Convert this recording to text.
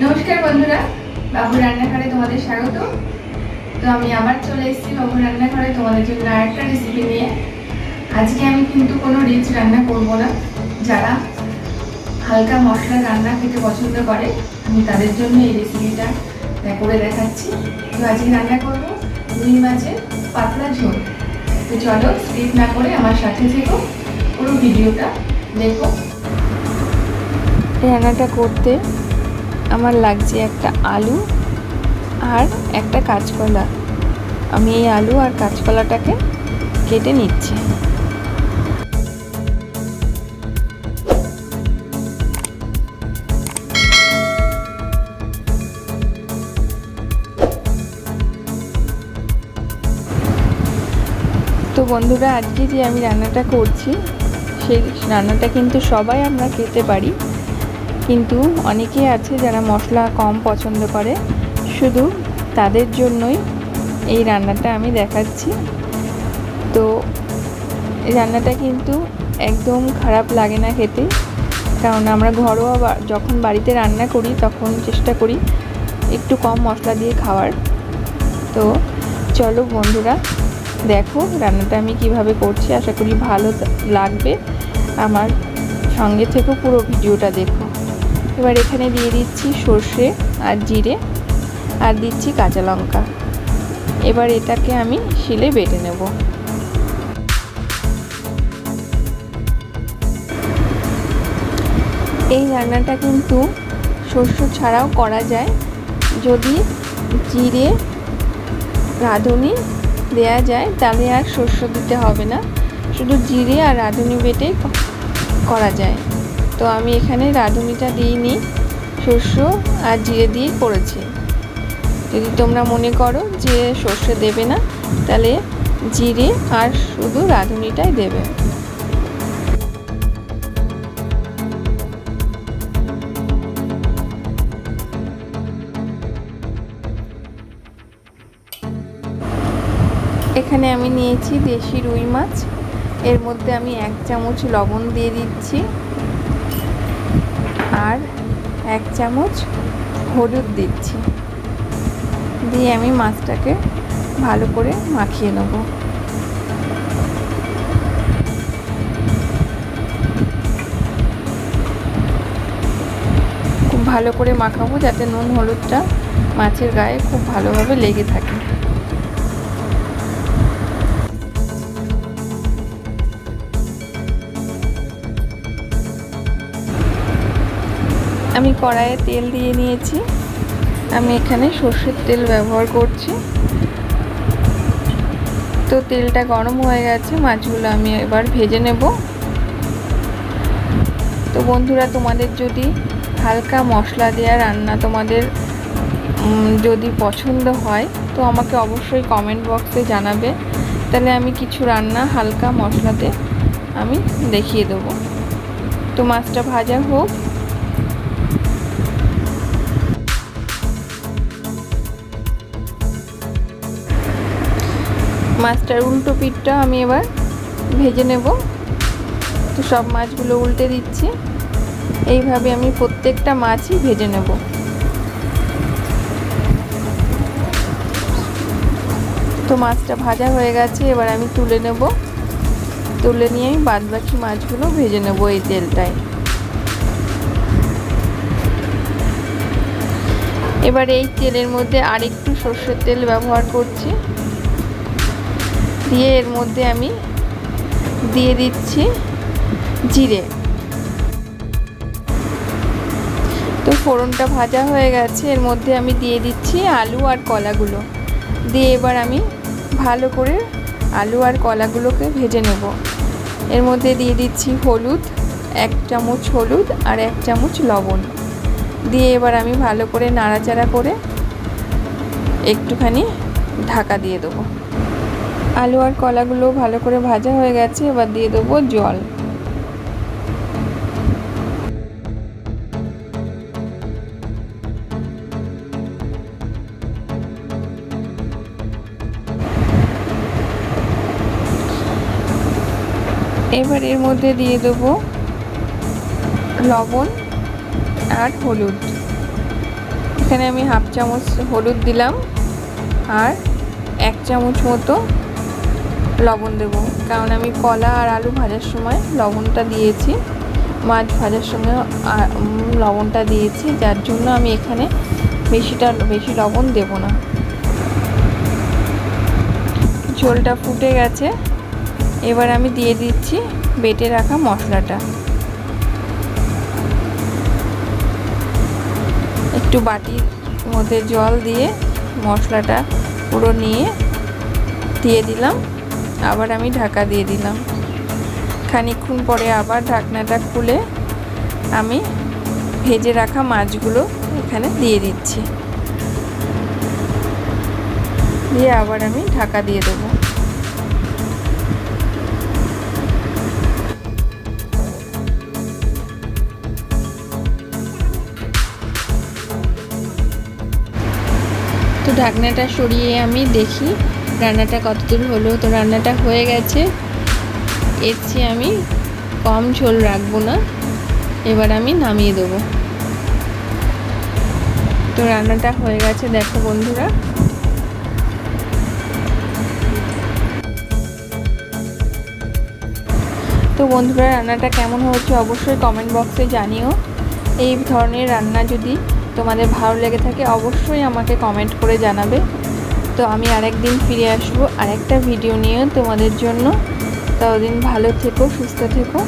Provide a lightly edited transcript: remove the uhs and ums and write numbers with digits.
নমস্কার বন্ধুরা, বাবু রান্নাঘরে তোমাদের স্বাগত। তো আমি আবার চলে এসেছি বাবু রান্নাঘরে তোমাদের জন্য আরেকটা রেসিপি নিয়ে। আজকে আমি কিন্তু কোনো রিচ রান্না করব না। যারা হালকা মশলা রান্না খেতে পছন্দ করে আমি তাদের জন্য এই রেসিপিটা করে দেখাচ্ছি। তো আজকে রান্না করব রুই মাছের পাতলা ঝোল। তো চলো স্কিপ না করে আমার সাথে থেকো, পুরো ভিডিওটা দেখো। রান্নাটা করতে আমার লাগছে একটা আলু আর একটা কাঁচকলা। আমি এই আলু আর কাঁচকলাটাকে কেটে নিচ্ছি। তো বন্ধুরা, আজকে যে আমি রান্নাটা করছি সেই রান্নাটা কিন্তু সবাই আমরা খেতে পারি, কিন্তু অনেকেই আছে যারা মশলা কম পছন্দ করে। শুধু তাদের জন্যই এই রান্নাটা আমি দেখাচ্ছি। তো এই রান্নাটা কিন্তু একদম খারাপ লাগে না খেতে, কারণ আমরা ঘরোয়া যখন বাড়িতে রান্না করি তখন চেষ্টা করি একটু কম মশলা দিয়ে খাওয়ার। তো চলো বন্ধুরা, দেখো রান্নাটা আমি কিভাবে করছি। আশা করি ভালো লাগবে, আমার সঙ্গে থেকে পুরো ভিডিওটা দেখো। এবার এখানে দিয়ে দিচ্ছি সর্ষে আর জিরে, আর দিচ্ছি কাঁচা লঙ্কা। এবার এটাকে আমি শিলে বেটে নেব। এই রান্নাটা কিন্তু শস্য ছাড়াও করা যায়। যদি জিরে রাঁধুনি দেয়া যায় তাহলে আর শস্য দিতে হবে না, শুধু জিরে আর রাঁধুনি বেটে করা যায়। তো আমি এখানে রাঁধুনিটা দিইনি, শস্য আর জিরে দিয়েই করেছি। যদি তোমরা মনে করো যে সর্ষে দেবে না, তাহলে জিরে আর শুধু রাঁধুনিটাই দেবে। এখানে আমি নিয়েছি দেশি রুই মাছ। এর মধ্যে আমি 1 চামচ লবণ দিয়ে দিচ্ছি আর 1 চামচ হলুদ দিচ্ছি। দিয়ে আমি মাছটাকে ভালো করে মাখিয়ে নেব। খুব ভালো করে মাখাবো যাতে নুন হলুদটা মাছের গায়ে খুব ভালোভাবে লেগে থাকে। আমি কড়াইয়ে তেল দিয়ে নিয়েছি। আমি এখানে সর্ষের তেল ব্যবহার করছি। তো তেলটা গরম হয়ে গেছে, মাছগুলো আমি এবার ভেজে নেব। তো বন্ধুরা, তোমাদের যদি হালকা মশলা দেওয়া রান্না তোমাদের যদি পছন্দ হয় তো আমাকে অবশ্যই কমেন্ট বক্সে জানাবে, তাহলে আমি কিছু রান্না হালকা মশলাতে আমি দেখিয়ে দেবো। তো মাছটা ভাজা হোক। মাছটার উল্টো পিঠটা আমি এবার ভেজে নেব। তো সব মাছগুলো উল্টে দিচ্ছি। এইভাবে আমি প্রত্যেকটা মাছই ভেজে নেব। তো মাছটা ভাজা হয়ে গেছে, এবার আমি তুলে নেব। তুলে নিয়ে আমি বাদবাকি মাছগুলো ভেজে নেব এই তেলটায়। এবার এই তেলের মধ্যে আরেকটু সর্ষের তেল ব্যবহার করছি। দিয়ে এর মধ্যে আমি দিয়ে দিচ্ছি জিরে। তো ফোড়নটা ভাজা হয়ে গেছে, এর মধ্যে আমি দিয়ে দিচ্ছি আলু আর কলাগুলো। দিয়ে এবার আমি ভালো করে আলু আর কলাগুলোকে ভেজে নেব। এর মধ্যে দিয়ে দিচ্ছি হলুদ, 1 চামচ হলুদ আর 1 চামচ লবণ। দিয়ে এবার আমি ভালো করে নাড়াচাড়া করে একটুখানি ঢাকা দিয়ে দেবো। আলু আর কলাগুলো ভালো করে ভাজা হয়ে গেছে, এবার দিয়ে দেবো জল। এবার এর মধ্যে দিয়ে দেবো লবণ আর হলুদ। এখানে আমি হাফ চামচ হলুদ দিলাম আর 1 চামচ মতো লবণ দেব, কারণ আমি কলা আর আলু ভাজার সময় লবণটা দিয়েছি, মাছ ভাজার সময় লবণটা দিয়েছি, যার জন্য আমি এখানে বেশি লবণ দেব না। ঝোলটা ফুটে গেছে, এবার আমি দিয়ে দিচ্ছি বেটে রাখা মশলাটা। একটু বাটির মধ্যে জল দিয়ে মশলাটা পুরো নিয়ে দিয়ে দিলাম, আবার আমি ঢাকা দিয়ে দিলাম। খানিকক্ষণ পরে আবার ঢাকনাটা খুলে আমি ভেজে রাখা মাছগুলো এখানে দিয়ে দিচ্ছি, দিয়ে আবার আমি ঢাকা দিয়ে দেবো। তো ঢাকনাটা সরিয়ে আমি দেখি রান্নাটা কতদূর হলো। তো রান্নাটা হয়ে গেছে, এর চেয়ে আমি কম ঝোল রাখবো না, এবার আমি নামিয়ে দেবো। তো রান্নাটা হয়ে গেছে, দেখো বন্ধুরা। তো বন্ধুরা, রান্নাটা কেমন হয়েছে অবশ্যই কমেন্ট বক্সে জানিও। এই ধরনের রান্না যদি তোমাদের ভালো লেগে থাকে অবশ্যই আমাকে কমেন্ট করে জানাবে। তো আমি আরেকদিন ফিরে আসবো আরেকটা ভিডিও নিয়ে তোমাদের জন্য। ততদিন ভালো থেকো, সুস্থ থেকো।